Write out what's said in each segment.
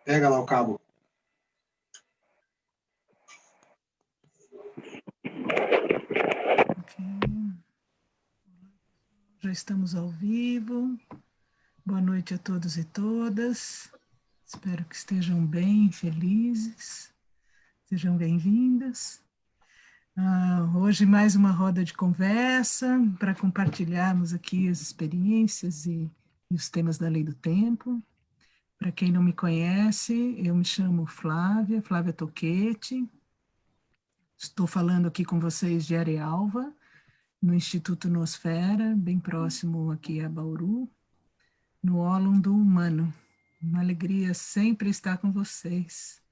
Pega lá o cabo. Okay. Já estamos ao vivo. Boa noite a todos e todas. Espero que estejam bem, felizes. Sejam bem-vindas. Hoje mais uma roda de conversa para compartilharmos aqui as experiências e os temas da Lei do Tempo. Para quem não me conhece, eu me chamo Flávia Toquete. Estou falando aqui com vocês de Arealva, no Instituto Nosfera, bem próximo aqui a Bauru, no Ólon do Humano. Uma alegria sempre estar com vocês.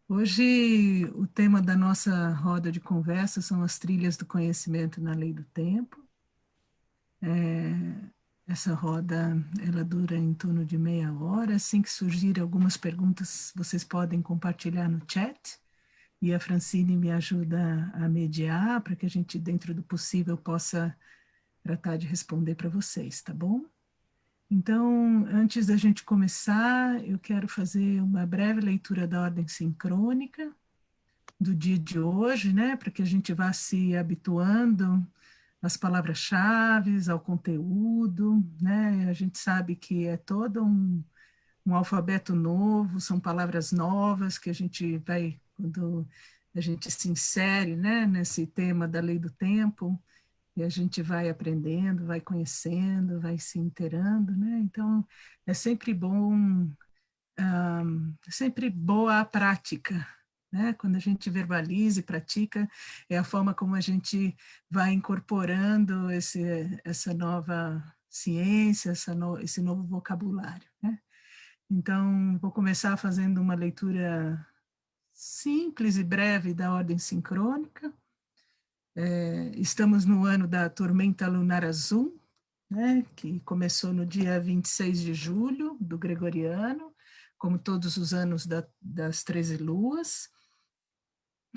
Hoje, o tema da nossa roda de conversa são as trilhas do conhecimento na lei do tempo. Essa roda, ela dura em torno de meia hora. Assim que surgirem algumas perguntas, vocês podem compartilhar no chat. E a Francine me ajuda a mediar para que a gente, dentro do possível, possa tratar de responder para vocês, tá bom? Então, antes da gente começar, eu quero fazer uma breve leitura da ordem sincrônica do dia de hoje, né, para que a gente vá se habituando às palavras-chave, ao conteúdo, né, a gente sabe que é todo um alfabeto novo, são palavras novas que a gente vai, quando a gente se insere, né, nesse tema da lei do tempo, e a gente vai aprendendo, vai conhecendo, vai se inteirando, né, então é sempre bom, é sempre boa a prática, né? Quando a gente verbaliza e pratica, é a forma como a gente vai incorporando essa nova ciência, esse novo vocabulário, né? Então, vou começar fazendo uma leitura simples e breve da ordem sincrônica. Estamos no ano da tormenta lunar azul, né, que começou no dia 26 de julho do Gregoriano, como todos os anos das 13 luas.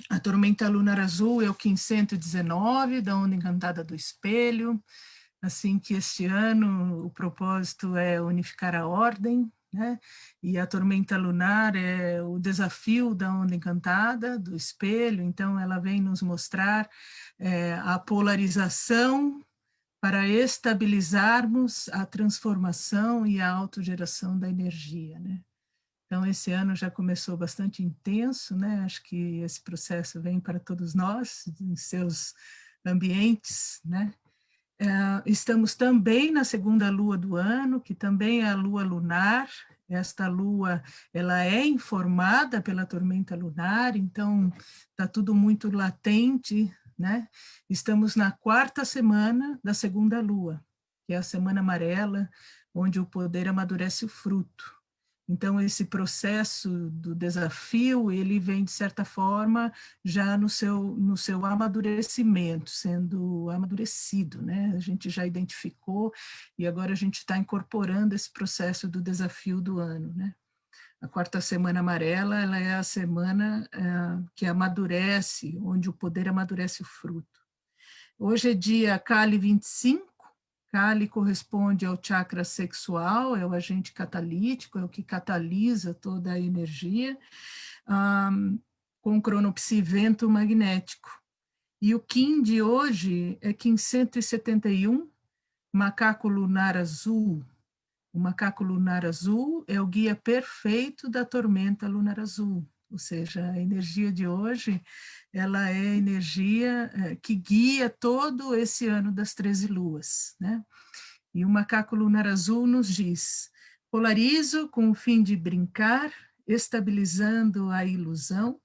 A tormenta lunar azul é o 519 da onda encantada do espelho, assim que este ano o propósito é unificar a ordem, né? E a tormenta lunar é o desafio da onda encantada do espelho, então ela vem nos mostrar a polarização para estabilizarmos a transformação e a autogeração da energia, né? Então, esse ano já começou bastante intenso, né? Acho que esse processo vem para todos nós, em seus ambientes, né? Estamos também na segunda lua do ano, que também é a lua lunar. Esta lua, ela é informada pela tormenta lunar, então está tudo muito latente, né? Estamos na quarta semana da segunda lua, que é a semana amarela, onde o poder amadurece o fruto. Então, esse processo do desafio, ele vem, de certa forma, já no seu amadurecimento, sendo amadurecido, né? A gente já identificou e agora a gente está incorporando esse processo do desafio do ano, né? A quarta semana amarela, ela é a semana que amadurece, onde o poder amadurece o fruto. Hoje é dia Kali 25, Kali corresponde ao chakra sexual, é o agente catalítico, é o que catalisa toda a energia, com cronopsi vento magnético. E o Kim de hoje é Kim 171, macaco lunar azul. O macaco lunar azul é o guia perfeito da tormenta lunar azul, ou seja, a energia de hoje, ela é a energia que guia todo esse ano das 13 luas, né? E o macaco lunar azul nos diz: polarizo com o fim de brincar, estabilizando a ilusão,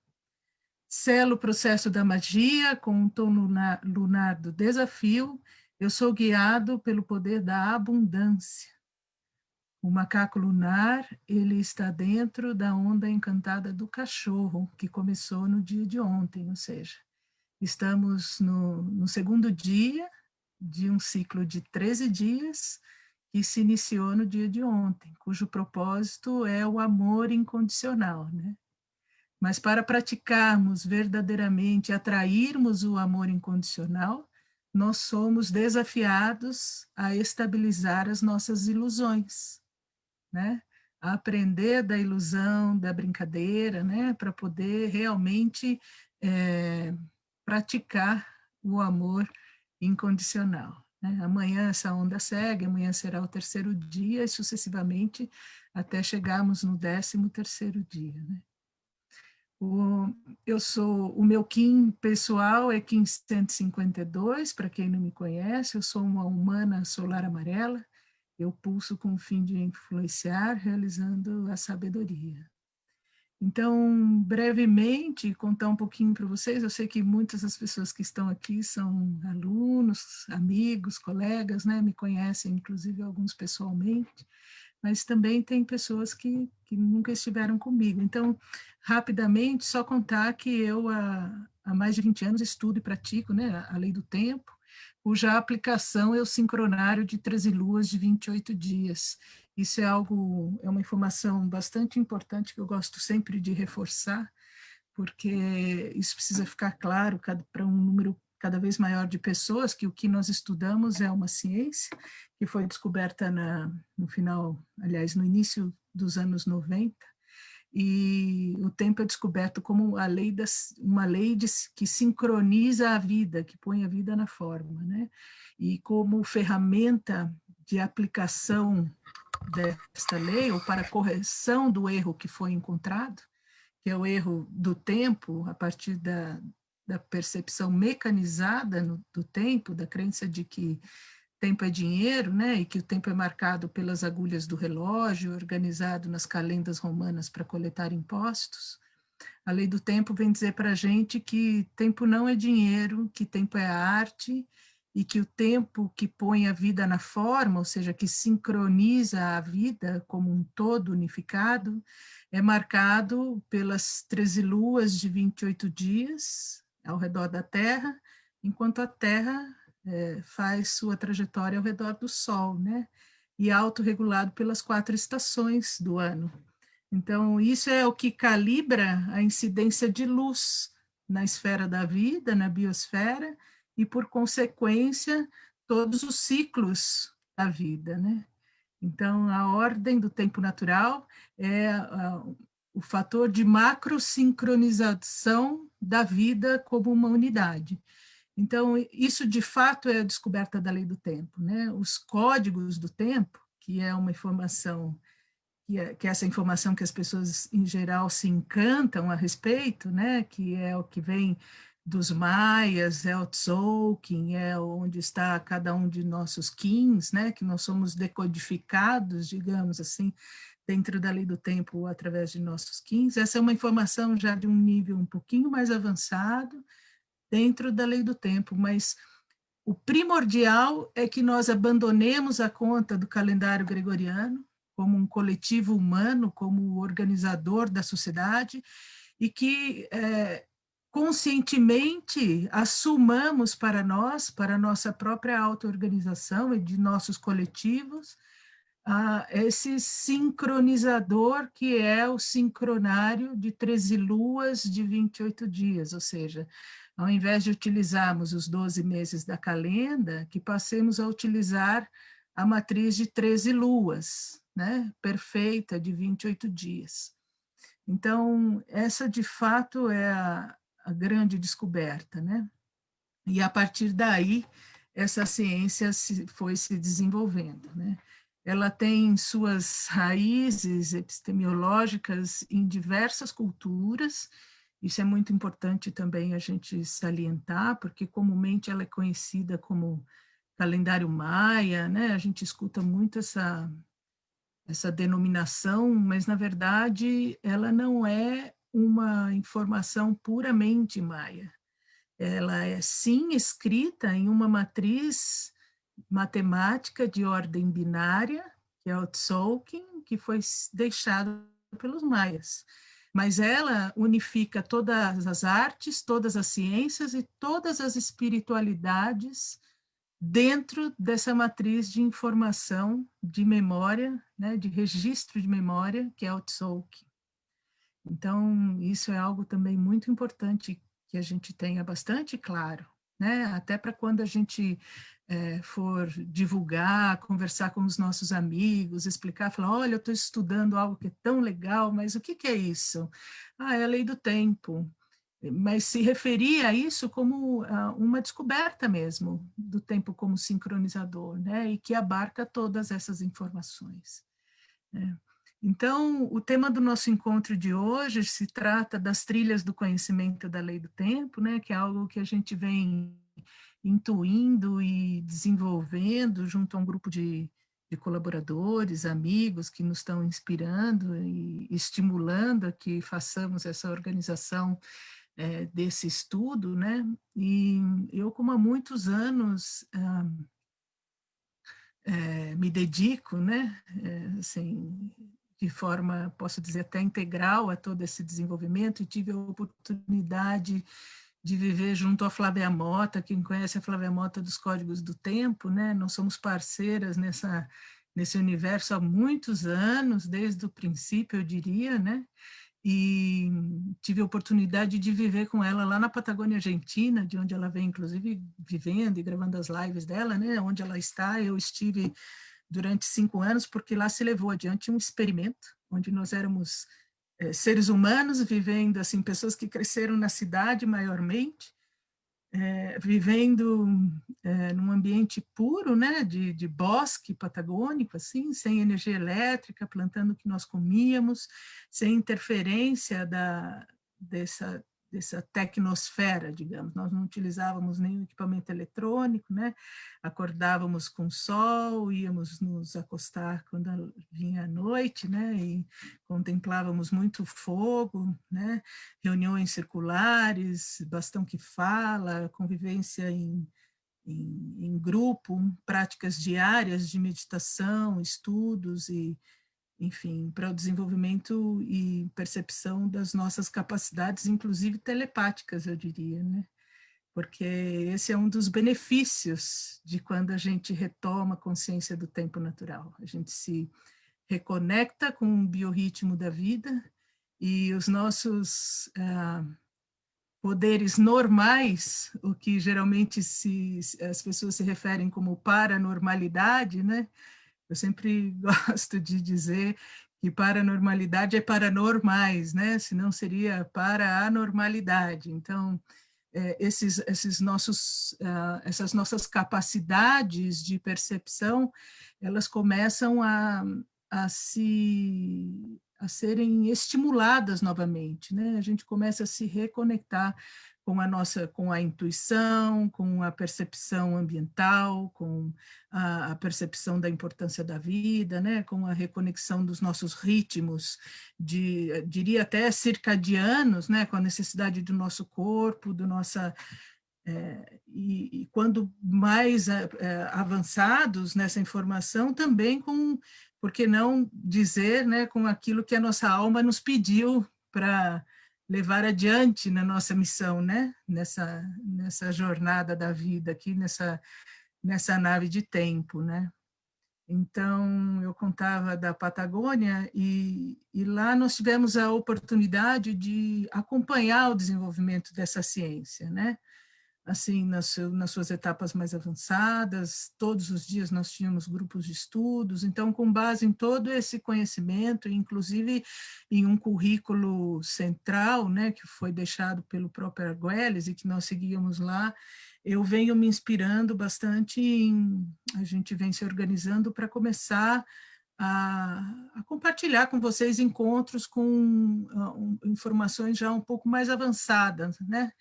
selo o processo da magia com um tom lunar do desafio, eu sou guiado pelo poder da abundância. O macaco lunar, ele está dentro da onda encantada do cachorro, que começou no dia de ontem, ou seja, estamos no segundo dia de um ciclo de 13 dias que se iniciou no dia de ontem, cujo propósito é o amor incondicional, né? Mas para praticarmos verdadeiramente, atrairmos o amor incondicional, nós somos desafiados a estabilizar as nossas ilusões, né? a aprender da ilusão, da brincadeira, né, para poder realmente praticar o amor incondicional. Né? Amanhã essa onda segue, amanhã será o terceiro dia e sucessivamente até chegarmos no 13º dia. Né? O meu Kim pessoal é Kim 152, para quem não me conhece, eu sou uma humana solar amarela, eu pulso com o fim de influenciar, realizando a sabedoria. Então, brevemente, contar um pouquinho para vocês, eu sei que muitas das pessoas que estão aqui são alunos, amigos, colegas, né, me conhecem, inclusive alguns pessoalmente, mas também tem pessoas que nunca estiveram comigo. Então, rapidamente, só contar que eu, há mais de 20 anos, estudo e pratico, né, a lei do tempo, cuja aplicação é o sincronário de 13 luas de 28 dias. Isso é uma informação bastante importante que eu gosto sempre de reforçar, porque isso precisa ficar claro para um número cada vez maior de pessoas, que o que nós estudamos é uma ciência que foi descoberta no final, aliás, no início dos anos 90, e o tempo é descoberto como uma lei que sincroniza a vida, que põe a vida na forma, né? E como ferramenta de aplicação desta lei, ou para correção do erro que foi encontrado, que é o erro do tempo, a partir da percepção mecanizada do tempo, da crença de que tempo é dinheiro, né, e que o tempo é marcado pelas agulhas do relógio, organizado nas calendas romanas para coletar impostos. A lei do tempo vem dizer para a gente que tempo não é dinheiro, que tempo é arte, e que o tempo que põe a vida na forma, ou seja, que sincroniza a vida como um todo unificado, é marcado pelas 13 luas de 28 dias ao redor da Terra, enquanto a Terra faz sua trajetória ao redor do Sol, né? E autorregulado pelas 4 estações do ano. Então, isso é o que calibra a incidência de luz na esfera da vida, na biosfera, e, por consequência, todos os ciclos da vida, né? Então, a ordem do tempo natural é o fator de macrosincronização da vida como uma unidade. Então, isso de fato é a descoberta da lei do tempo, né? Os códigos do tempo, que é uma informação que é essa informação que as pessoas em geral se encantam a respeito, né? Que é o que vem dos maias, é o Tzolk'in, é onde está cada um de nossos Kins, né? Que nós somos decodificados, digamos assim, dentro da lei do tempo através de nossos Kins. Essa é uma informação já de um nível um pouquinho mais avançado dentro da lei do tempo, mas o primordial é que nós abandonemos a conta do calendário gregoriano como um coletivo humano, como organizador da sociedade, e que conscientemente assumamos para nós, para a nossa própria auto-organização e de nossos coletivos, esse sincronizador que é o sincronário de 13 luas de 28 dias, ou seja, ao invés de utilizarmos os 12 meses da calenda, que passemos a utilizar a matriz de 13 luas, né, perfeita, de 28 dias. Então, essa de fato é a grande descoberta, né? E a partir daí, essa ciência foi se desenvolvendo, né? Ela tem suas raízes epistemológicas em diversas culturas. Isso é muito importante também a gente salientar, porque comumente ela é conhecida como calendário maia, né? A gente escuta muito essa denominação, mas na verdade ela não é uma informação puramente maia. Ela é sim escrita em uma matriz matemática de ordem binária, que é o Tzolk'in, que foi deixado pelos maias. Mas ela unifica todas as artes, todas as ciências e todas as espiritualidades dentro dessa matriz de informação de memória, né, de registro de memória, que é o Tzolk'in. Então, isso é algo também muito importante que a gente tenha bastante claro, né? Até para quando a gente for divulgar, conversar com os nossos amigos, explicar, falar, olha, eu estou estudando algo que é tão legal, mas o que é isso? Ah, é a lei do tempo. Mas se referia a isso como uma descoberta mesmo do tempo como sincronizador, né? E que abarca todas essas informações, né? Então, o tema do nosso encontro de hoje se trata das trilhas do conhecimento da lei do tempo, né? Que é algo que a gente vem intuindo e desenvolvendo junto a um grupo de colaboradores, amigos que nos estão inspirando e estimulando a que façamos essa organização desse estudo, né? E eu, como há muitos anos me dedico, né? Assim, de forma, posso dizer, até integral a todo esse desenvolvimento, e tive a oportunidade de viver junto à Flávia Mota. Quem conhece a Flávia Mota dos Códigos do Tempo, né? Nós somos parceiras nesse universo há muitos anos, desde o princípio, eu diria, né? E tive a oportunidade de viver com ela lá na Patagônia Argentina, de onde ela vem, inclusive, vivendo e gravando as lives dela, né? Onde ela está, eu estive durante 5 anos, porque lá se levou adiante um experimento, onde nós éramos seres humanos vivendo, assim, pessoas que cresceram na cidade maiormente, vivendo num ambiente puro, né, de bosque patagônico, assim, sem energia elétrica, plantando o que nós comíamos, sem interferência dessa tecnosfera, digamos. Nós não utilizávamos nenhum equipamento eletrônico, né? Acordávamos com o sol, íamos nos acostar quando vinha a noite, né? E contemplávamos muito fogo, né? Reuniões circulares, bastão que fala, convivência em grupo, práticas diárias de meditação, estudos e, enfim, para o desenvolvimento e percepção das nossas capacidades, inclusive telepáticas, eu diria, né? Porque esse é um dos benefícios de quando a gente retoma a consciência do tempo natural. A gente se reconecta com o biorritmo da vida e os nossos poderes normais, o que geralmente as pessoas se referem como paranormalidade, né? Eu sempre gosto de dizer que paranormalidade é paranormais, né? Senão seria para anormalidade. Então, essas nossas capacidades de percepção, elas começam a serem estimuladas novamente, né? A gente começa a se reconectar com a intuição, com a percepção ambiental, com a percepção da importância da vida, né? Com a reconexão dos nossos ritmos, diria até circadianos, né? Com a necessidade do nosso corpo, e quando mais avançados nessa informação, também por que não dizer, né, com aquilo que a nossa alma nos pediu para levar adiante na nossa missão, né, nessa jornada da vida aqui, nessa nave de tempo, né. Então, eu contava da Patagônia e lá nós tivemos a oportunidade de acompanhar o desenvolvimento dessa ciência, né, assim, nas suas etapas mais avançadas. Todos os dias nós tínhamos grupos de estudos, então, com base em todo esse conhecimento, inclusive em um currículo central, né, que foi deixado pelo próprio Argüelles e que nós seguíamos lá, eu venho me inspirando bastante a gente vem se organizando para começar a compartilhar com vocês encontros com informações já um pouco mais avançadas, né?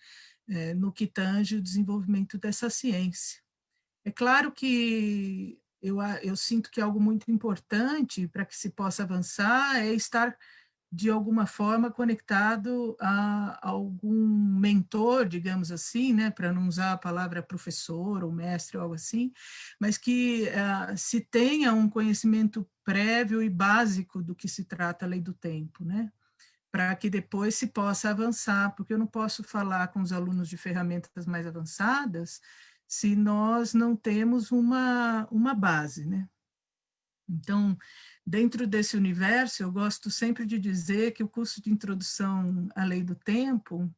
No que tange o desenvolvimento dessa ciência. É claro que eu sinto que algo muito importante para que se possa avançar é estar, de alguma forma, conectado a algum mentor, digamos assim, né, para não usar a palavra professor ou mestre ou algo assim, mas que se tenha um conhecimento prévio e básico do que se trata a lei do tempo, né? Para que depois se possa avançar, porque eu não posso falar com os alunos de ferramentas mais avançadas se nós não temos uma base, né? Então, dentro desse universo, eu gosto sempre de dizer que o curso de introdução à lei do tempo,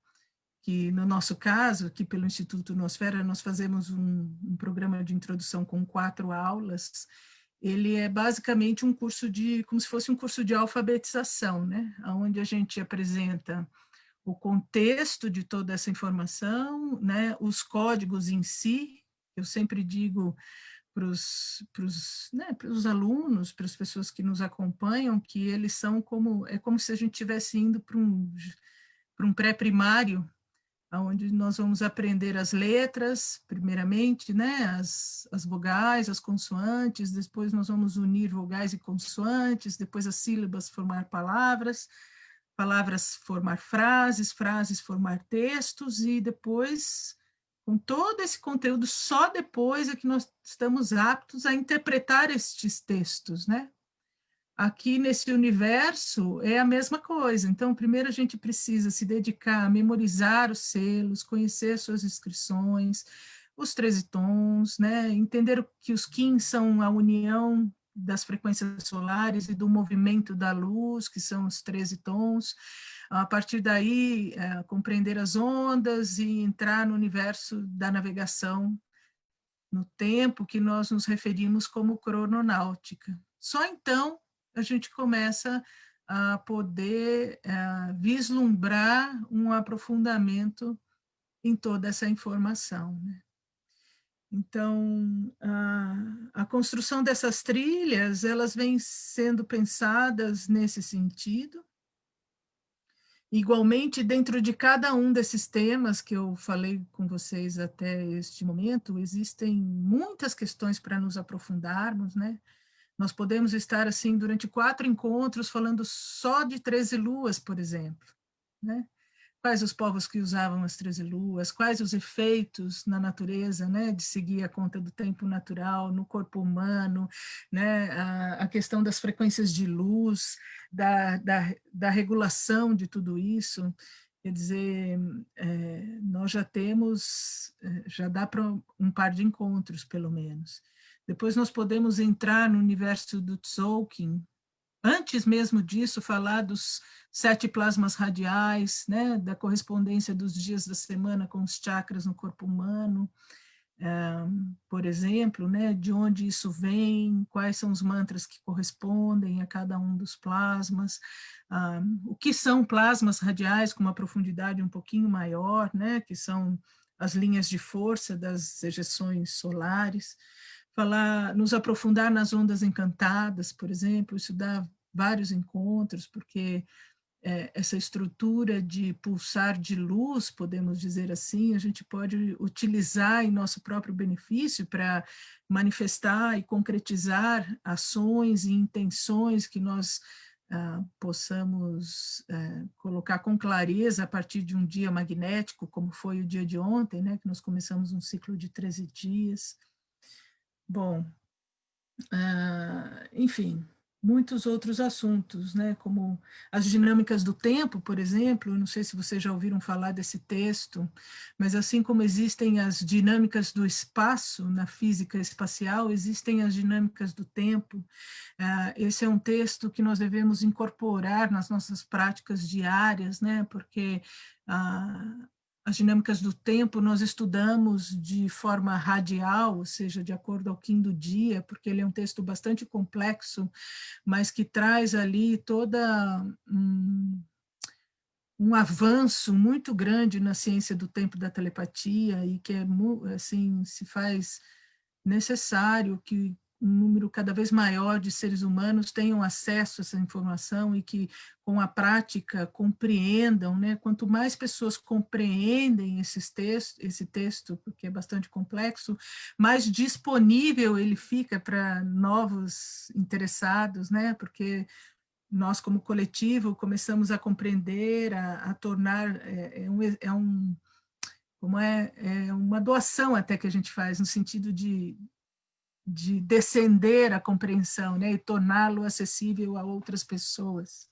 que no nosso caso, aqui pelo Instituto Nosfera, nós fazemos um programa de introdução com 4 aulas. Ele é basicamente um curso como se fosse um curso de alfabetização, né? Onde a gente apresenta o contexto de toda essa informação, né? Os códigos em si. Eu sempre digo para os alunos, para as pessoas que nos acompanham, que eles são como se a gente estivesse indo para um pré-primário, onde nós vamos aprender as letras, primeiramente, né, as vogais, as consoantes, depois nós vamos unir vogais e consoantes, depois as sílabas formar palavras, palavras formar frases, frases formar textos, e depois, com todo esse conteúdo, só depois é que nós estamos aptos a interpretar estes textos, né? Aqui nesse universo é a mesma coisa. Então, primeiro a gente precisa se dedicar a memorizar os selos, conhecer suas inscrições, os 13 tons, né? Entender que os Qin são a união das frequências solares e do movimento da luz, que são os 13 tons. A partir daí, compreender as ondas e entrar no universo da navegação no tempo, que nós nos referimos como crononáutica. Só então a gente começa a poder vislumbrar um aprofundamento em toda essa informação, né? Então, a construção dessas trilhas, elas vêm sendo pensadas nesse sentido. Igualmente, dentro de cada um desses temas que eu falei com vocês até este momento, existem muitas questões para nos aprofundarmos, né? Nós podemos estar, assim, durante 4 encontros falando só de 13 luas, por exemplo, né? Quais os povos que usavam as 13 luas, quais os efeitos na natureza, né, de seguir a conta do tempo natural, no corpo humano, né, a questão das frequências de luz, da regulação de tudo isso. Quer dizer, nós já temos, já dá para um par de encontros, pelo menos. Depois nós podemos entrar no universo do Tzolk'in, antes mesmo disso, falar dos 7 plasmas radiais, né, da correspondência dos dias da semana com os chakras no corpo humano, por exemplo, né, de onde isso vem, quais são os mantras que correspondem a cada um dos plasmas, o que são plasmas radiais com uma profundidade um pouquinho maior, né, que são as linhas de força das ejeções solares, nos aprofundar nas ondas encantadas, por exemplo, isso dá vários encontros, porque essa estrutura de pulsar de luz, podemos dizer assim, a gente pode utilizar em nosso próprio benefício para manifestar e concretizar ações e intenções que nós possamos colocar com clareza a partir de um dia magnético, como foi o dia de ontem, né, que nós começamos um ciclo de 13 dias. Bom, enfim, muitos outros assuntos, né, como as dinâmicas do tempo, por exemplo. Não sei se vocês já ouviram falar desse texto, mas assim como existem as dinâmicas do espaço na física espacial, existem as dinâmicas do tempo. Esse é um texto que nós devemos incorporar nas nossas práticas diárias, né, porque as dinâmicas do tempo nós estudamos de forma radial, ou seja, de acordo ao Qin do dia, porque ele é um texto bastante complexo, mas que traz ali toda um avanço muito grande na ciência do tempo da telepatia, e que assim, se faz necessário que um número cada vez maior de seres humanos tenham acesso a essa informação e que, com a prática, compreendam, né? Quanto mais pessoas compreendem esse texto, porque é bastante complexo, mais disponível ele fica para novos interessados, né? Porque nós, como coletivo, começamos a compreender, a tornar, é uma doação até que a gente faz, no sentido de descender a compreensão, né, e torná-lo acessível a outras pessoas.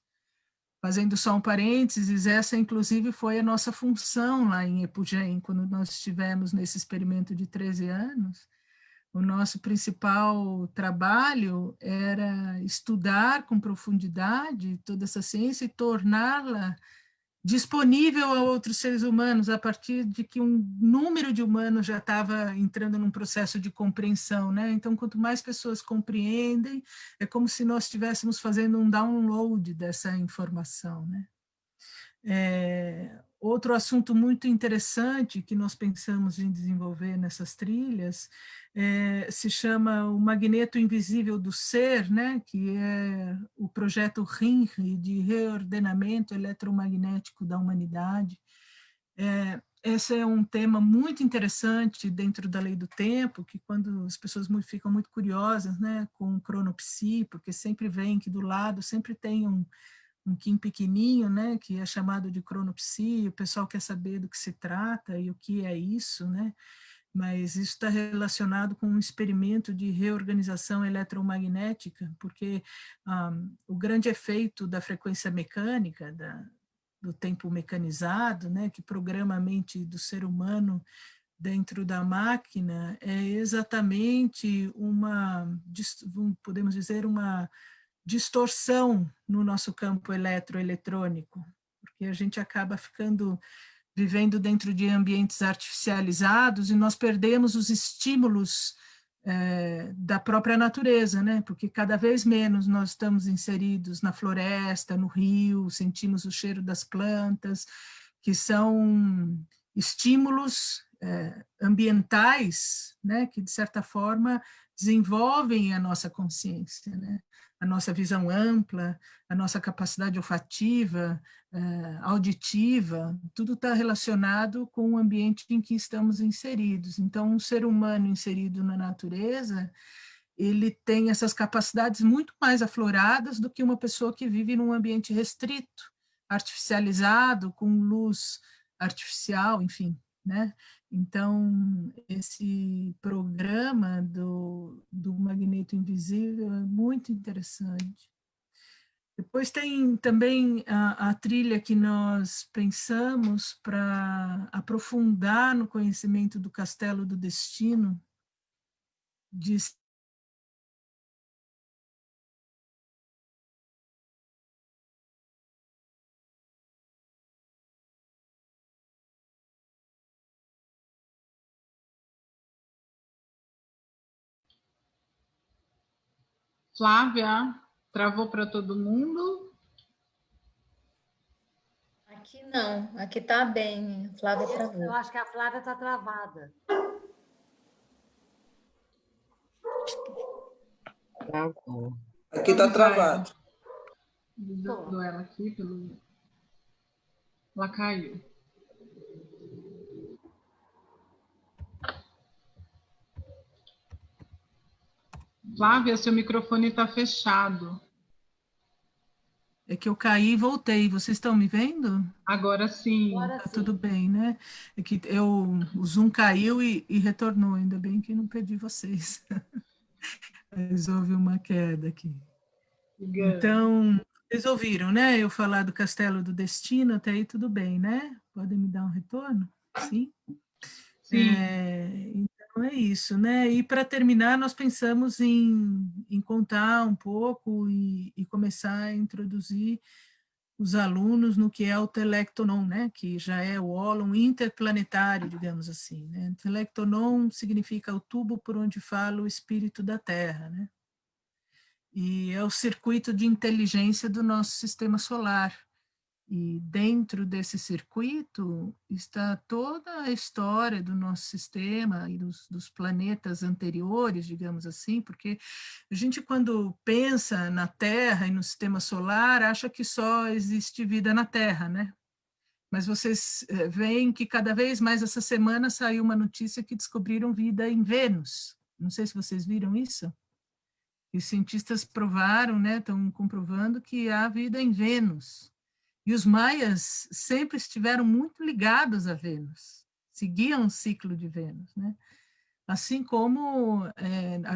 Fazendo só um parênteses, essa inclusive foi a nossa função lá em Epugém, quando nós estivemos nesse experimento de 13 anos. O nosso principal trabalho era estudar com profundidade toda essa ciência e torná-la disponível a outros seres humanos, a partir de que um número de humanos já estava entrando num processo de compreensão, né? Então, quanto mais pessoas compreendem, é como se nós estivéssemos fazendo um download dessa informação, né? Outro assunto muito interessante que nós pensamos em desenvolver nessas trilhas se chama o Magneto Invisível do Ser, né, que é o projeto RINRI, de reordenamento eletromagnético da humanidade. Esse é um tema muito interessante dentro da lei do tempo, que quando as pessoas ficam muito curiosas, né, com o cronopsi, porque sempre vem que do lado sempre tem um Kim pequenininho, né, que é chamado de cronopsi, o pessoal quer saber do que se trata e o que é isso, né, mas isso está relacionado com um experimento de reorganização eletromagnética, porque o grande efeito da frequência mecânica, do tempo mecanizado, né, que programa a mente do ser humano dentro da máquina, é exatamente podemos dizer, uma distorção no nosso campo eletroeletrônico, porque a gente acaba vivendo dentro de ambientes artificializados e nós perdemos os estímulos da própria natureza, né? Porque cada vez menos nós estamos inseridos na floresta, no rio, sentimos o cheiro das plantas, que são estímulos ambientais, né? Que de certa forma desenvolvem a nossa consciência, né? A nossa visão ampla, a nossa capacidade olfativa, auditiva, tudo está relacionado com o ambiente em que estamos inseridos. Então, um ser humano inserido na natureza, ele tem essas capacidades muito mais afloradas do que uma pessoa que vive num ambiente restrito, artificializado, com luz artificial, enfim, né? Então, esse programa do Magneto Invisível é muito interessante. Depois tem também a trilha que nós pensamos para aprofundar no conhecimento do Castelo do Destino, de Flávia, travou para todo mundo? Aqui não, aqui tá bem. A Flávia travou. Eu acho que a Flávia está travada. Travou. Aqui está travado. Dou ela aqui pelo. Ela caiu. Flávia, seu microfone está fechado. É que eu caí e voltei. Vocês estão me vendo? Agora sim. Agora Tá sim. tudo bem, né? É que o Zoom caiu e retornou. Ainda bem que não perdi vocês. Mas houve uma queda aqui. Então, vocês ouviram, né? Eu falar do Castelo do Destino, até aí tudo bem, né? Podem me dar um retorno? Sim? Sim. Então é isso, né? E para terminar, nós pensamos em contar um pouco e começar a introduzir os alunos no que é o Telectonon, né? Que já é o ólon interplanetário, digamos assim, né? Telectonon significa o tubo por onde fala o espírito da Terra, né? E é o circuito de inteligência do nosso sistema solar. E dentro desse circuito está toda a história do nosso sistema e dos planetas anteriores, digamos assim, porque a gente, quando pensa na Terra e no sistema solar, acha que só existe vida na Terra, né? Mas vocês veem que cada vez mais essa semana saiu uma notícia que descobriram vida em Vênus. Não sei se vocês viram isso. E os cientistas provaram, né, estão comprovando que há vida em Vênus. E os maias sempre estiveram muito ligados a Vênus, seguiam o ciclo de Vênus, né? Assim como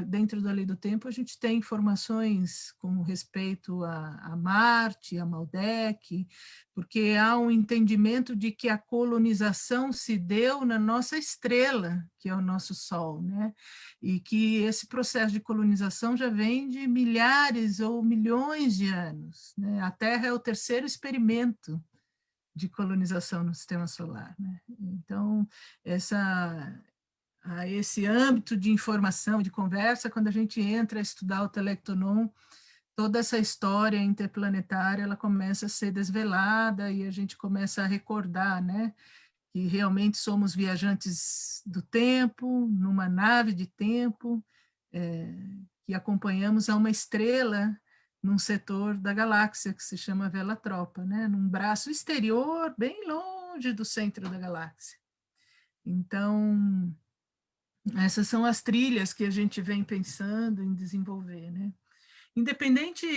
dentro da lei do tempo a gente tem informações com respeito a Marte, a Maldek, porque há um entendimento de que a colonização se deu na nossa estrela, que é o nosso Sol, né? E que esse processo de colonização já vem de milhares ou milhões de anos, né? A Terra é o terceiro experimento de colonização no sistema solar, né? Então, esse âmbito de informação, de conversa, quando a gente entra a estudar o Telectonon, toda essa história interplanetária, ela começa a ser desvelada e a gente começa a recordar, né, que realmente somos viajantes do tempo, numa nave de tempo, que acompanhamos a uma estrela num setor da galáxia que se chama Vela-Tropa, né, num braço exterior, bem longe do centro da galáxia. Então, essas são as trilhas que a gente vem pensando em desenvolver, né? Independente,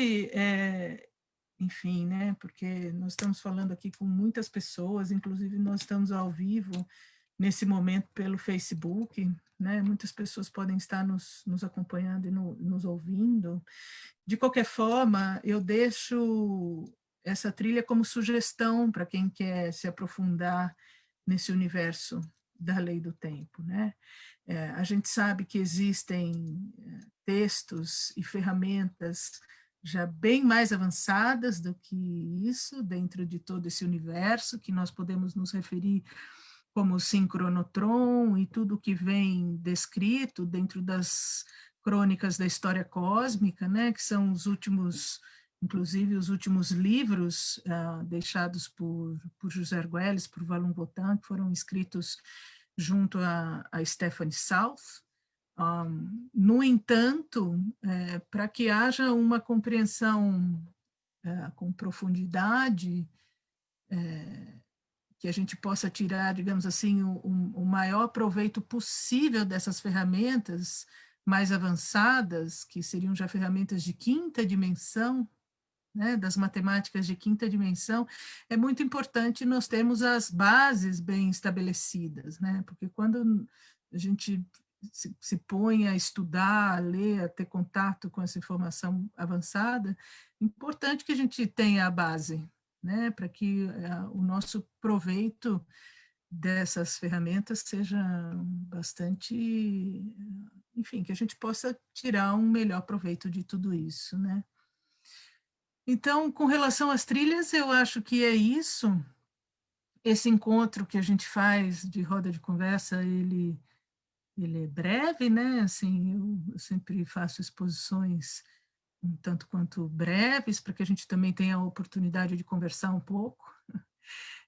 enfim, né, porque nós estamos falando aqui com muitas pessoas, inclusive nós estamos ao vivo nesse momento pelo Facebook, né, muitas pessoas podem estar nos acompanhando e nos ouvindo. De qualquer forma, eu deixo essa trilha como sugestão para quem quer se aprofundar nesse universo da lei do tempo, né? A gente sabe que existem textos e ferramentas já bem mais avançadas do que isso, dentro de todo esse universo, que nós podemos nos referir como o sincronotron e tudo que vem descrito dentro das crônicas da história cósmica, né, que são os últimos, inclusive os últimos livros deixados por José Argüelles, por Valon Votan, que foram escritos junto a Stephanie South. No entanto, para que haja uma compreensão com profundidade, que a gente possa tirar, digamos assim, o maior proveito possível dessas ferramentas mais avançadas, que seriam já ferramentas de quinta dimensão, né, das matemáticas de quinta dimensão, é muito importante nós termos as bases bem estabelecidas, né, porque quando a gente se põe a estudar, a ler, a ter contato com essa informação avançada, é importante que a gente tenha a base, né, para que o nosso proveito dessas ferramentas seja bastante, enfim, que a gente possa tirar um melhor proveito de tudo isso, né. Então, com relação às trilhas, eu acho que é isso. Esse encontro que a gente faz de roda de conversa, ele é breve, né? Assim, eu sempre faço exposições um tanto quanto breves, para que a gente também tenha a oportunidade de conversar um pouco.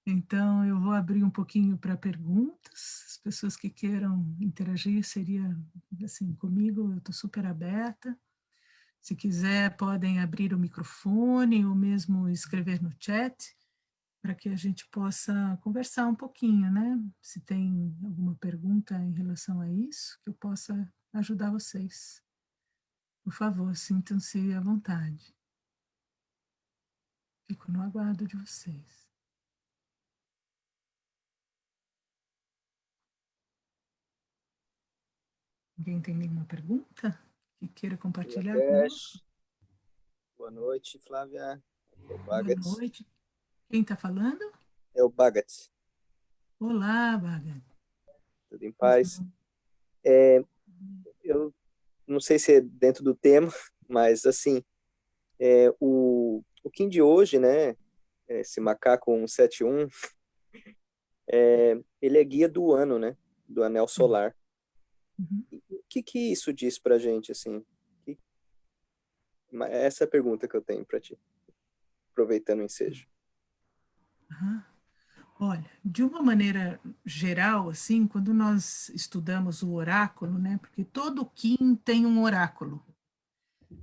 Então, eu vou abrir um pouquinho para perguntas. As pessoas que queiram interagir, seria assim, comigo, eu estou super aberta. Se quiser, podem abrir o microfone ou mesmo escrever no chat, para que a gente possa conversar um pouquinho, né? Se tem alguma pergunta em relação a isso, que eu possa ajudar vocês. Por favor, sintam-se à vontade. Fico no aguardo de vocês. Alguém tem nenhuma pergunta que queira compartilhar conosco? Boa noite, Flávia. É o Boa Bagat. noite. Quem está falando? É o Bagat. Olá, Bagat. Tudo em paz? Eu não sei se é dentro do tema, mas assim, o Kim de hoje, né, esse macaco 171, ele é guia do ano, né, do anel solar. Uhum. O que isso diz pra gente, assim? Essa é a pergunta que eu tenho para ti, aproveitando o ensejo. Uhum. Olha, de uma maneira geral, assim, quando nós estudamos o oráculo, né, porque todo Kim tem um oráculo,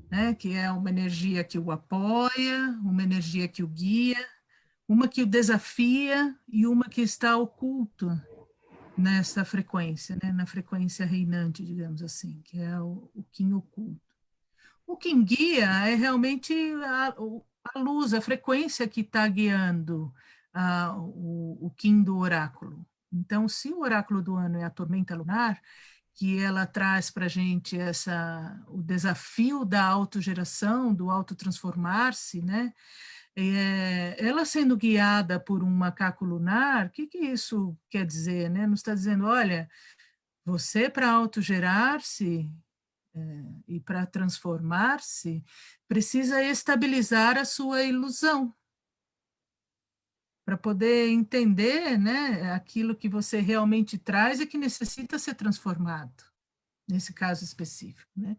né, que é uma energia que o apoia, uma energia que o guia, uma que o desafia e uma que está oculto nessa frequência, né, na frequência reinante, digamos assim, que é o Kim oculto. O Kim guia é realmente a luz, a frequência que está guiando o Kim do oráculo. Então, se o oráculo do ano é a tormenta lunar, que ela traz para a gente o desafio da autogeração, do autotransformar-se, né? Ela sendo guiada por um macaco lunar, o que isso quer dizer, né? Nos está dizendo, olha, você para autogerar-se e para transformar-se, precisa estabilizar a sua ilusão, para poder entender, né, aquilo que você realmente traz e que necessita ser transformado, nesse caso específico, né?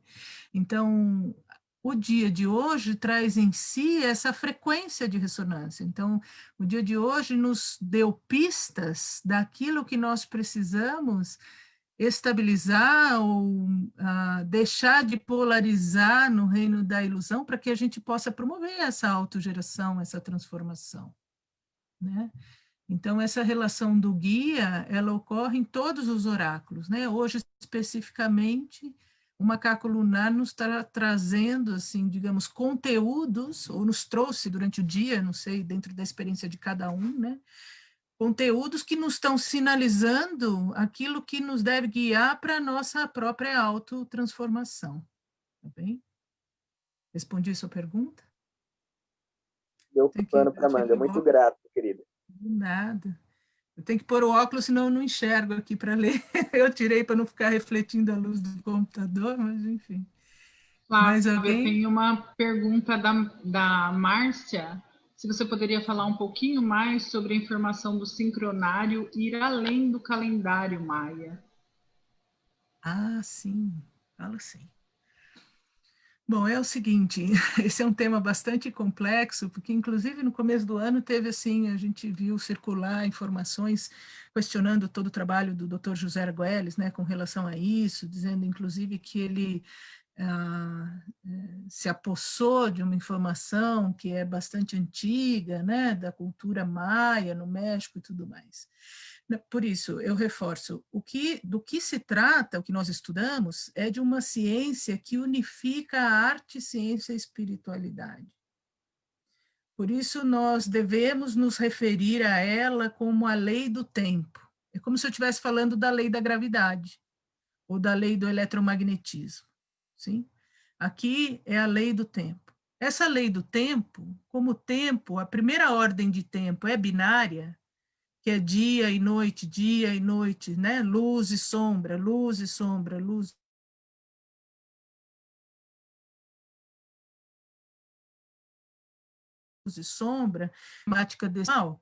Então, o dia de hoje traz em si essa frequência de ressonância. Então, o dia de hoje nos deu pistas daquilo que nós precisamos estabilizar ou deixar de polarizar no reino da ilusão para que a gente possa promover essa autogeração, essa transformação, né? Então, essa relação do guia, ela ocorre em todos os oráculos, né? Hoje, especificamente, o macaco lunar nos está trazendo, assim, digamos, conteúdos, ou nos trouxe durante o dia, não sei, dentro da experiência de cada um, né? Conteúdos que nos estão sinalizando aquilo que nos deve guiar para a nossa própria autotransformação. Tá bem? Respondi a sua pergunta? Deu pano para manga. Muito grato, querida. Nada. Eu tenho que pôr o óculos, senão eu não enxergo aqui para ler. Eu tirei para não ficar refletindo a luz do computador, mas enfim. Mais Flávia, alguém? tem uma pergunta da Márcia. Se você poderia falar um pouquinho mais sobre a informação do sincronário ir além do calendário maia. Ah, sim. Falo sim. Bom, é o seguinte, esse é um tema bastante complexo, porque inclusive no começo do ano teve assim, a gente viu circular informações questionando todo o trabalho do Dr. José Arguelles, né, com relação a isso, dizendo inclusive que ele se apossou de uma informação que é bastante antiga, né, da cultura maia no México e tudo mais. Por isso, eu reforço, do que se trata, o que nós estudamos, é de uma ciência que unifica a arte, ciência e espiritualidade. Por isso, nós devemos nos referir a ela como a lei do tempo. É como se eu estivesse falando da lei da gravidade, ou da lei do eletromagnetismo. Sim? Aqui é a lei do tempo. Essa lei do tempo, como o tempo, a primeira ordem de tempo é binária, que é dia e noite, né? Luz e sombra, luz e sombra, luz e sombra, matemática decimal.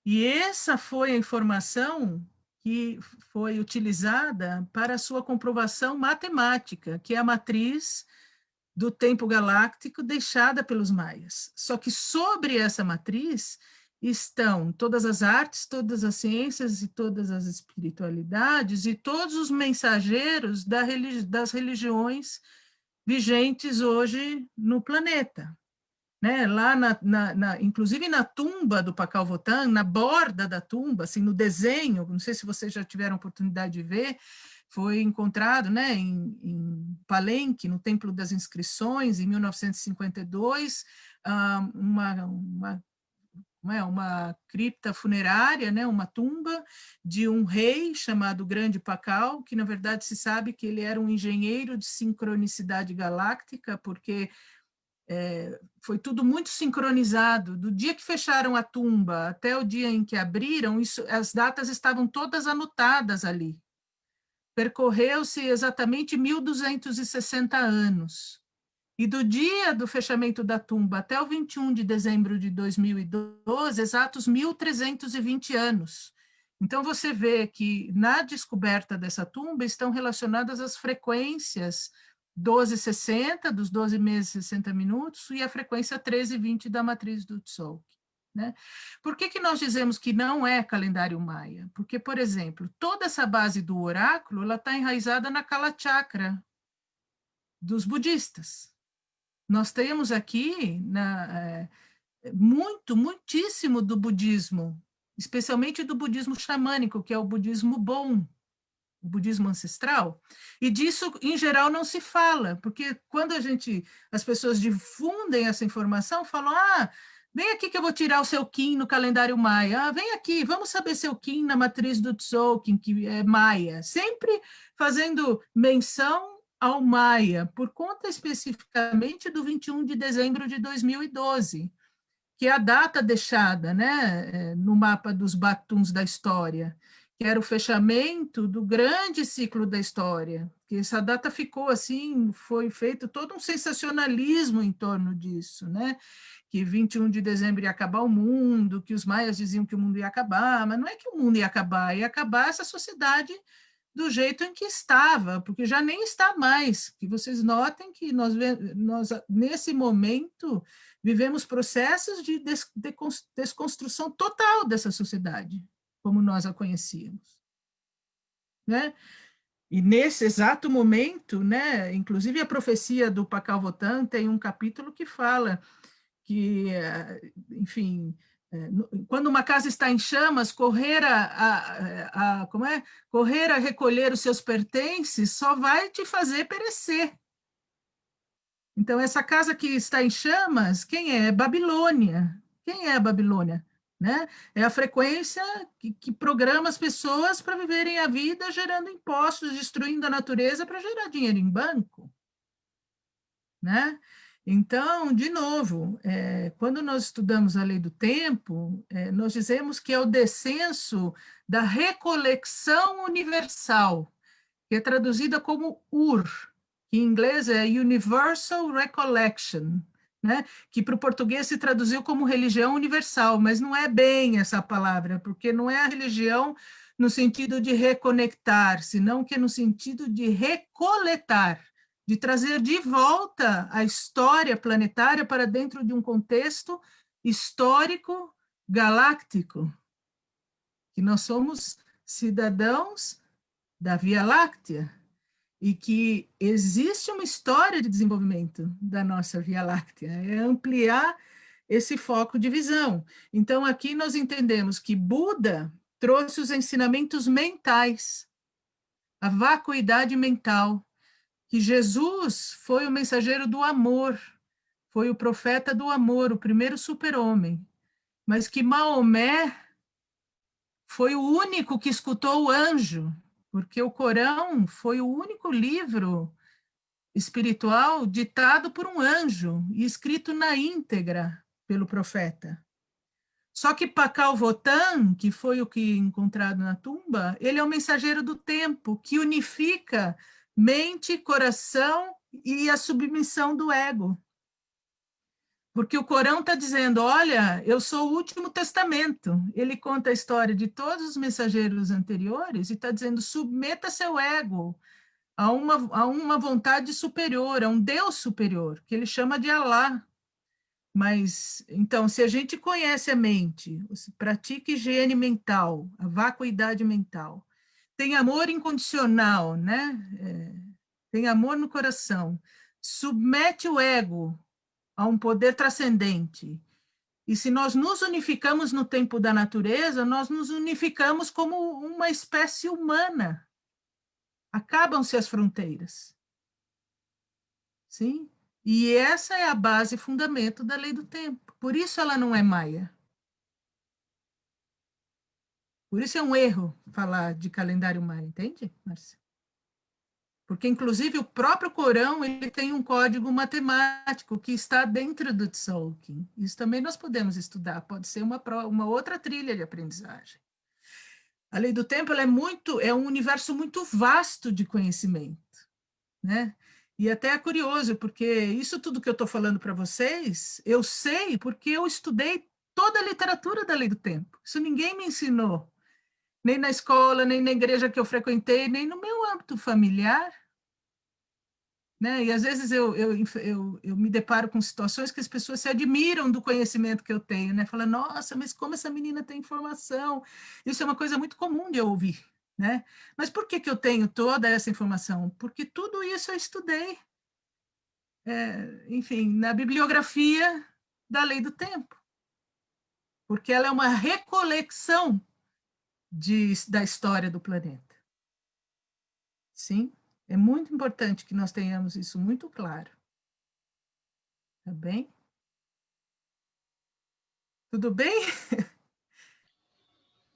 E essa foi a informação que foi utilizada para a sua comprovação matemática, que é a matriz do tempo galáctico deixada pelos maias. Só que sobre essa matriz estão todas as artes, todas as ciências e todas as espiritualidades e todos os mensageiros das religiões vigentes hoje no planeta. Né? Lá, inclusive na tumba do Pakal Votan, na borda da tumba, assim, no desenho, não sei se vocês já tiveram oportunidade de ver, foi encontrado, né, em Palenque, no Templo das Inscrições, em 1952, uma cripta funerária, né, uma tumba de um rei chamado Grande Pakal, que na verdade se sabe que ele era um engenheiro de sincronicidade galáctica, porque foi tudo muito sincronizado. Do dia que fecharam a tumba até o dia em que abriram, as datas estavam todas anotadas ali. Percorreu-se exatamente 1.260 anos. E do dia do fechamento da tumba até o 21 de dezembro de 2012, exatos 1.320 anos. Então, você vê que na descoberta dessa tumba estão relacionadas as frequências 12:60, dos 12 meses e 60 minutos, e a frequência 13:20 da matriz do Tzolk'in. Né? Por que nós dizemos que não é calendário maia? Porque, por exemplo, toda essa base do oráculo está enraizada na Kala Chakra dos budistas. Nós temos aqui muitíssimo do budismo, especialmente do budismo xamânico, que é o budismo bom, o budismo ancestral, e disso, em geral, não se fala, porque quando as pessoas difundem essa informação, falam, vem aqui que eu vou tirar o seu Qin no calendário maia, vem aqui, vamos saber seu Qin na matriz do Tzolk'in, que é maia, sempre fazendo menção ao maia, por conta especificamente do 21 de dezembro de 2012, que é a data deixada, né, no mapa dos batuns da história, que era o fechamento do grande ciclo da história, que essa data ficou assim, foi feito todo um sensacionalismo em torno disso, né? Que 21 de dezembro ia acabar o mundo, que os maias diziam que o mundo ia acabar, mas não é que o mundo ia acabar essa sociedade do jeito em que estava, porque já nem está mais, que vocês notem que nós nesse momento, vivemos processos de desconstrução total dessa sociedade, como nós a conhecíamos, né? E nesse exato momento, né, inclusive a profecia do Pakal Votan tem um capítulo que fala que, enfim, quando uma casa está em chamas, correr correr a recolher os seus pertences só vai te fazer perecer. Então, essa casa que está em chamas, quem é? É Babilônia. Quem é a Babilônia? Né? É a frequência que programa as pessoas para viverem a vida gerando impostos, destruindo a natureza para gerar dinheiro em banco. Né? Então, de novo, quando nós estudamos a lei do tempo, nós dizemos que é o descenso da recolecção universal, que é traduzida como UR, que em inglês é Universal Recollection, né? Que para o português se traduziu como religião universal, mas não é bem essa palavra, porque não é a religião no sentido de reconectar, senão que é no sentido de recoletar, de trazer de volta a história planetária para dentro de um contexto histórico galáctico, que nós somos cidadãos da Via Láctea e que existe uma história de desenvolvimento da nossa Via Láctea, é ampliar esse foco de visão. Então, aqui nós entendemos que Buda trouxe os ensinamentos mentais, a vacuidade mental, que Jesus foi o mensageiro do amor, foi o profeta do amor, o primeiro super-homem, mas que Maomé foi o único que escutou o anjo, porque o Corão foi o único livro espiritual ditado por um anjo e escrito na íntegra pelo profeta. Só que Pakal Votan, que foi o que encontrado na tumba, ele é o mensageiro do tempo, que unifica mente, coração e a submissão do ego. Porque o Corão está dizendo, olha, eu sou o último testamento. Ele conta a história de todos os mensageiros anteriores e está dizendo, submeta seu ego a uma vontade superior, a um Deus superior, que ele chama de Alá. Mas, então, se a gente conhece a mente, pratica higiene mental, a vacuidade mental, tem amor incondicional, né? Tem amor no coração, submete o ego a um poder transcendente. E se nós nos unificamos no tempo da natureza, nós nos unificamos como uma espécie humana. Acabam-se as fronteiras. Sim? E essa é a base e fundamento da lei do tempo. Por isso ela não é maia. Por isso é um erro falar de calendário maia, entende, Márcia? Porque, inclusive, o próprio Corão ele tem um código matemático que está dentro do Tzolk'in. Isso também nós podemos estudar, pode ser uma outra trilha de aprendizagem. A lei do tempo ela é um universo muito vasto de conhecimento, né? E até é curioso, porque isso tudo que eu estou falando para vocês, eu sei porque eu estudei toda a literatura da lei do tempo. Isso ninguém me ensinou. Nem na escola, nem na igreja que eu frequentei, nem no meu âmbito familiar. Né? E às vezes eu me deparo com situações que as pessoas se admiram do conhecimento que eu tenho, né? Falam, nossa, mas como essa menina tem informação? Isso é uma coisa muito comum de eu ouvir, né? Mas por que eu tenho toda essa informação? Porque tudo isso eu estudei, enfim, na bibliografia da lei do tempo. Porque ela é uma recolecção da história do planeta. Sim? É muito importante que nós tenhamos isso muito claro. Tá bem? Tudo bem?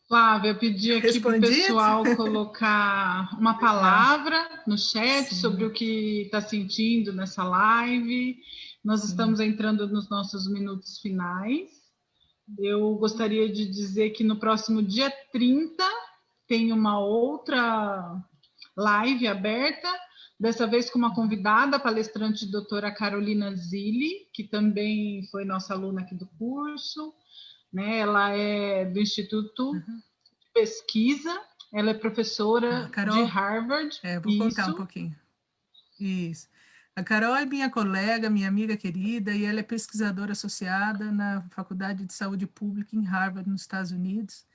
Flávia, eu pedi aqui para o pessoal colocar uma palavra no chat sobre o que está sentindo nessa live. Nós estamos entrando nos nossos minutos finais. Eu gostaria de dizer que no próximo dia 30 tem uma outra live aberta, dessa vez com uma convidada, a palestrante doutora Carolina Zilli, que também foi nossa aluna aqui do curso, né? Ela é do Instituto de Pesquisa, ela é professora Carol, de Harvard. vou contar um pouquinho. Isso. A Carol é minha colega, minha amiga querida, e ela é pesquisadora associada na Faculdade de Saúde Pública em Harvard, nos Estados Unidos.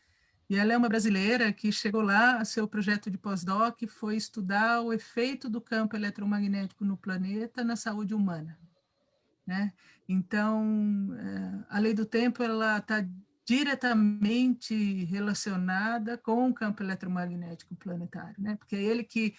E ela é uma brasileira que chegou lá, seu projeto de pós-doc foi estudar o efeito do campo eletromagnético no planeta na saúde humana, né? Então, a lei do tempo, ela está diretamente relacionada com o campo eletromagnético planetário, né? Porque é ele que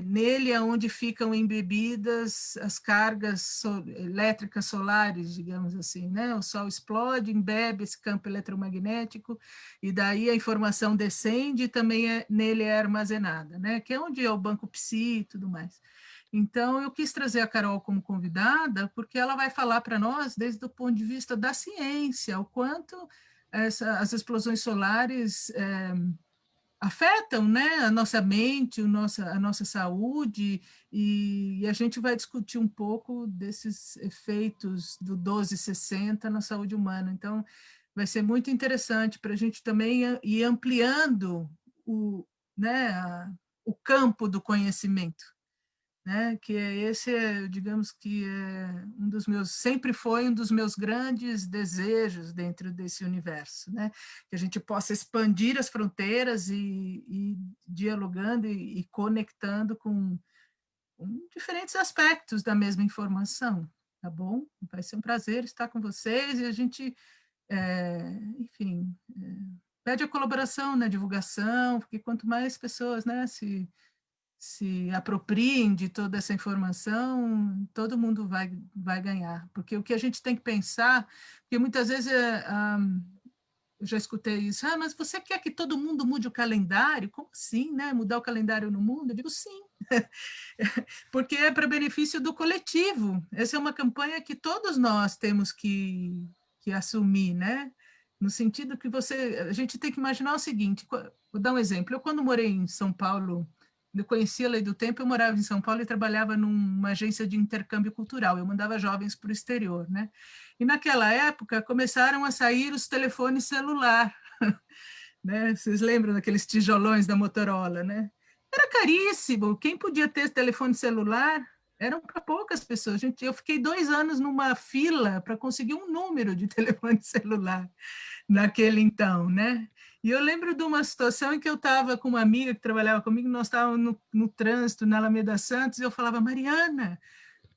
nele é onde ficam embebidas as cargas elétricas solares, digamos assim, né? O Sol explode, embebe esse campo eletromagnético e daí a informação descende e também nele é armazenada, né? Que é onde é o banco psi e tudo mais. Então, eu quis trazer a Carol como convidada, porque ela vai falar para nós, desde o ponto de vista da ciência, o quanto as explosões solares afetam, né, a nossa mente, a nossa saúde, e a gente vai discutir um pouco desses efeitos do 1260 na saúde humana. Então, vai ser muito interessante para a gente também ir ampliando o campo do conhecimento, né? Que digamos que sempre foi um dos meus grandes desejos dentro desse universo, né? Que a gente possa expandir as fronteiras e dialogando e conectando com diferentes aspectos da mesma informação, tá bom? Vai ser um prazer estar com vocês e a gente, enfim, pede a colaboração na divulgação, porque quanto mais pessoas, né, se apropriem de toda essa informação, todo mundo vai ganhar. Porque o que a gente tem que pensar, porque muitas vezes eu já escutei isso, mas você quer que todo mundo mude o calendário? Como assim, né? Mudar o calendário no mundo? Eu digo sim, porque é para benefício do coletivo. Essa é uma campanha que todos nós temos que assumir, né? No sentido que a gente tem que imaginar o seguinte, vou dar um exemplo, eu quando morei em São Paulo, eu conhecia a Lei do Tempo, eu morava em São Paulo e trabalhava numa agência de intercâmbio cultural, eu mandava jovens para o exterior, né? E naquela época começaram a sair os telefones celular, né? Vocês lembram daqueles tijolões da Motorola, né? Era caríssimo, quem podia ter telefone celular eram para poucas pessoas. Eu fiquei 2 anos numa fila para conseguir um número de telefone celular naquele então, né? E eu lembro de uma situação em que eu estava com uma amiga que trabalhava comigo, nós estávamos no trânsito, na Alameda Santos, e eu falava, Mariana,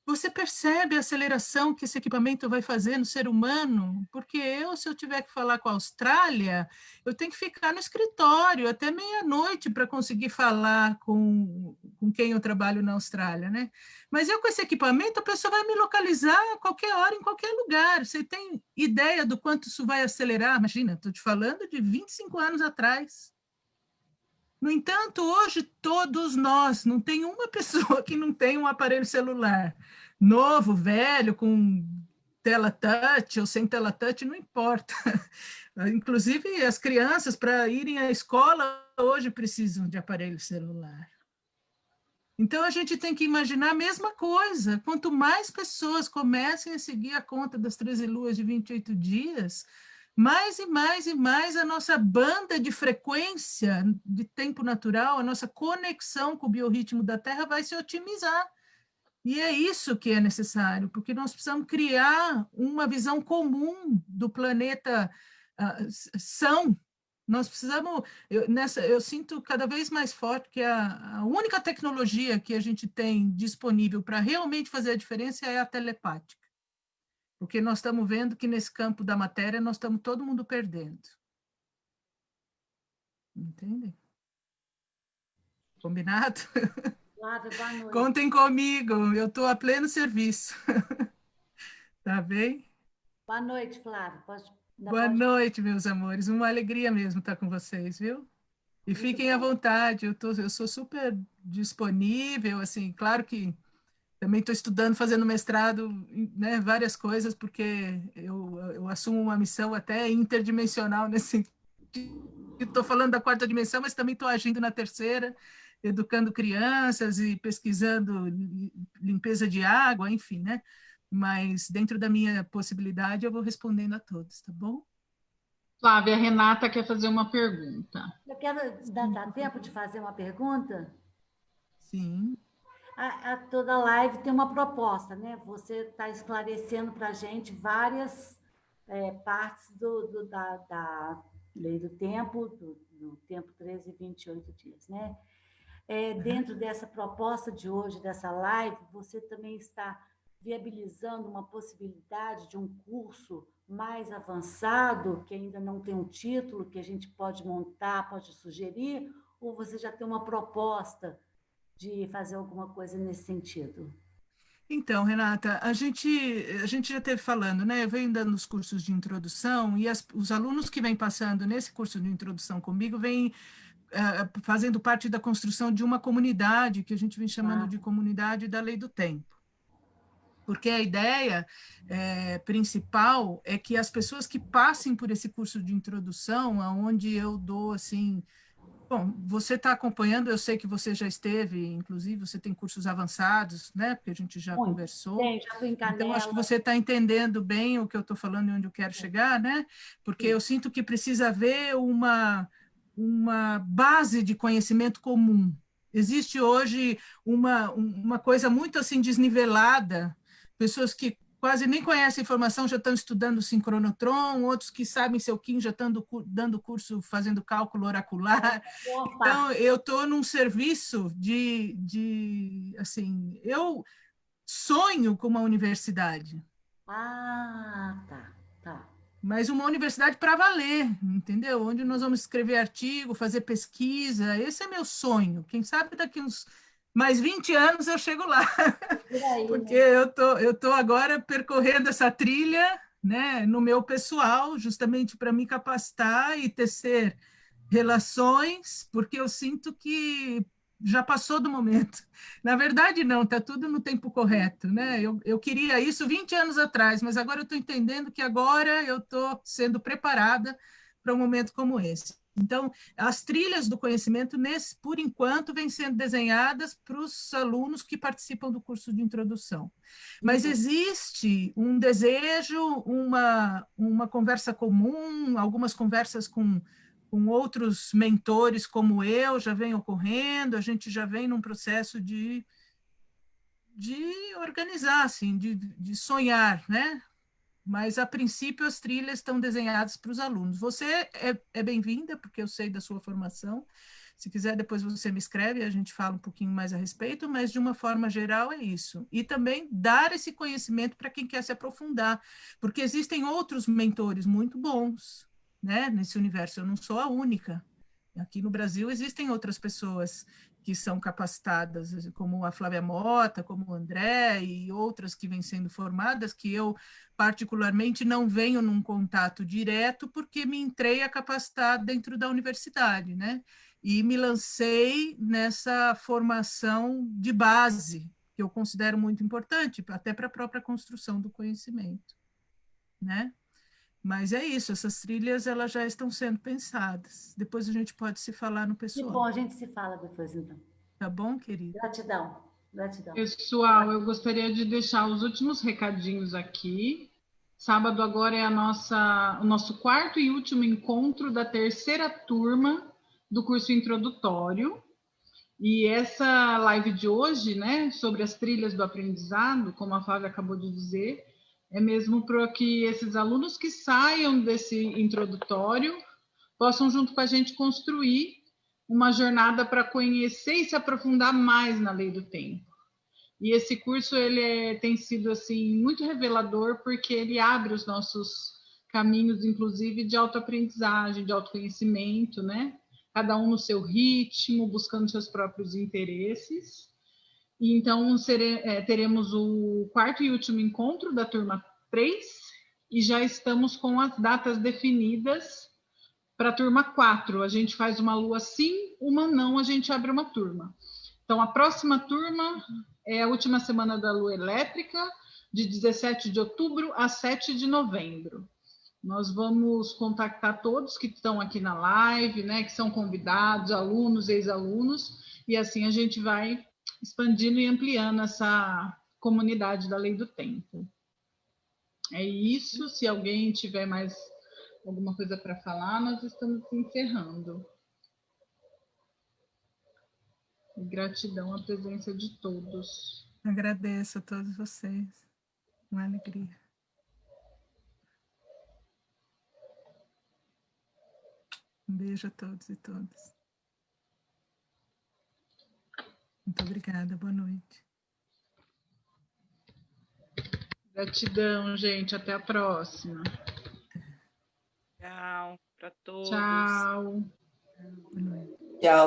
você percebe a aceleração que esse equipamento vai fazer no ser humano? Porque se eu tiver que falar com a Austrália, eu tenho que ficar no escritório até meia-noite para conseguir falar com quem eu trabalho na Austrália, né? Mas eu com esse equipamento, a pessoa vai me localizar a qualquer hora, em qualquer lugar. Você tem ideia do quanto isso vai acelerar? Imagina, estou te falando de 25 anos atrás. No entanto, hoje todos nós, não tem uma pessoa que não tem um aparelho celular, novo, velho, com tela touch ou sem tela touch, não importa. Inclusive, as crianças, para irem à escola, hoje precisam de aparelho celular. Então, a gente tem que imaginar a mesma coisa. Quanto mais pessoas comecem a seguir a conta das 13 luas de 28 dias, mais e mais e mais a nossa banda de frequência de tempo natural, a nossa conexão com o biorritmo da Terra vai se otimizar. E é isso que é necessário, porque nós precisamos criar uma visão comum do planeta são. Nós precisamos, eu sinto cada vez mais forte que a única tecnologia que a gente tem disponível para realmente fazer a diferença é a telepática. Porque nós estamos vendo que nesse campo da matéria nós estamos todo mundo perdendo. Entendem? Combinado? Flávia, boa noite. Contem comigo, eu estou a pleno serviço. Tá bem? Boa noite, Flávia. Boa noite, meus amores. Uma alegria mesmo estar com vocês, viu? E fiquem à vontade, eu sou super disponível, assim, claro que também estou estudando, fazendo mestrado, né, várias coisas, porque eu assumo uma missão até interdimensional nesse sentido. estou falando da quarta dimensão, mas também estou agindo na terceira, educando crianças e pesquisando limpeza de água, enfim, né? Mas dentro da minha possibilidade eu vou respondendo a todos, tá bom? Flávia, a Renata quer fazer uma pergunta. Eu quero dar tempo de fazer uma pergunta? Sim. Toda live tem uma proposta, né? Você está esclarecendo para a gente várias partes da lei do tempo, do tempo 13 e 28 dias, né? Dentro dessa proposta de hoje, dessa live, você também está viabilizando uma possibilidade de um curso mais avançado, que ainda não tem um título, que a gente pode montar, pode sugerir, ou você já tem uma proposta de fazer alguma coisa nesse sentido? Então, Renata, a gente já esteve falando, né? Eu venho dando os cursos de introdução e os alunos que vêm passando nesse curso de introdução comigo vêm fazendo parte da construção de uma comunidade que a gente vem chamando de comunidade da lei do tempo. Porque a ideia principal é que as pessoas que passem por esse curso de introdução, onde eu dou, assim... Bom, você está acompanhando, eu sei que você já esteve, inclusive, você tem cursos avançados, né? Porque a gente já conversou. Tem, já estou em Canela. Então, acho que você está entendendo bem o que eu estou falando e onde eu quero chegar, né? Porque eu sinto que precisa haver uma base de conhecimento comum. Existe hoje uma coisa muito assim desnivelada, pessoas que quase nem conhecem a informação já estão estudando sincronotron, outros que sabem seu Kim já estão dando curso fazendo cálculo oracular. Então, eu estou num serviço assim, eu sonho com uma universidade. Tá. Mas uma universidade para valer, entendeu? Onde nós vamos escrever artigo, fazer pesquisa, esse é meu sonho. Quem sabe daqui uns mais 20 anos eu chego lá, porque eu tô agora percorrendo essa trilha, né, no meu pessoal, justamente para me capacitar e tecer relações, porque eu sinto que já passou do momento. Na verdade, não, está tudo no tempo correto, né? Eu queria isso 20 anos atrás, mas agora eu estou entendendo que agora eu estou sendo preparada para um momento como esse. Então, as trilhas do conhecimento, por enquanto, vêm sendo desenhadas para os alunos que participam do curso de introdução. Mas existe um desejo, uma conversa comum, algumas conversas com outros mentores como eu já vem ocorrendo, a gente já vem num processo de organizar, assim, de sonhar, né? Mas, a princípio, as trilhas estão desenhadas para os alunos. Você é bem-vinda, porque eu sei da sua formação. Se quiser, depois você me escreve e a gente fala um pouquinho mais a respeito, mas, de uma forma geral, é isso. E também dar esse conhecimento para quem quer se aprofundar, porque existem outros mentores muito bons, né, nesse universo. Eu não sou a única. Aqui no Brasil existem outras pessoas que são capacitadas, como a Flávia Mota, como o André e outras que vêm sendo formadas, que eu particularmente não venho num contato direto porque me entrei a capacitar dentro da universidade, né? E me lancei nessa formação de base, que eu considero muito importante, até para a própria construção do conhecimento, né? Mas é isso, essas trilhas elas já estão sendo pensadas. Depois a gente pode se falar no pessoal. Que bom, a gente se fala depois, então. Tá bom, querida? Gratidão. Pessoal, eu gostaria de deixar os últimos recadinhos aqui. Sábado agora é o nosso quarto e último encontro da terceira turma do curso introdutório. E essa live de hoje, né, sobre as trilhas do aprendizado, como a Flávia acabou de dizer, é mesmo para que esses alunos que saiam desse introdutório possam, junto com a gente, construir uma jornada para conhecer e se aprofundar mais na lei do tempo. E esse curso tem sido assim muito revelador, porque ele abre os nossos caminhos, inclusive, de autoaprendizagem, de autoconhecimento, né? Cada um no seu ritmo, buscando seus próprios interesses. E então, teremos o quarto e último encontro da turma 3 e já estamos com as datas definidas para a turma 4. A gente faz uma lua sim, uma não, a gente abre uma turma. Então, a próxima turma é a última semana da lua elétrica, de 17 de outubro a 7 de novembro. Nós vamos contactar todos que estão aqui na live, né, que são convidados, alunos, ex-alunos, e assim a gente vai expandindo e ampliando essa comunidade da Lei do Tempo. É isso. Se alguém tiver mais alguma coisa para falar, nós estamos encerrando. E gratidão à presença de todos. Agradeço a todos vocês. Uma alegria. Um beijo a todos e todas. Muito obrigada, boa noite. Gratidão, gente. Até a próxima. Tchau para todos. Tchau. Boa noite. Tchau.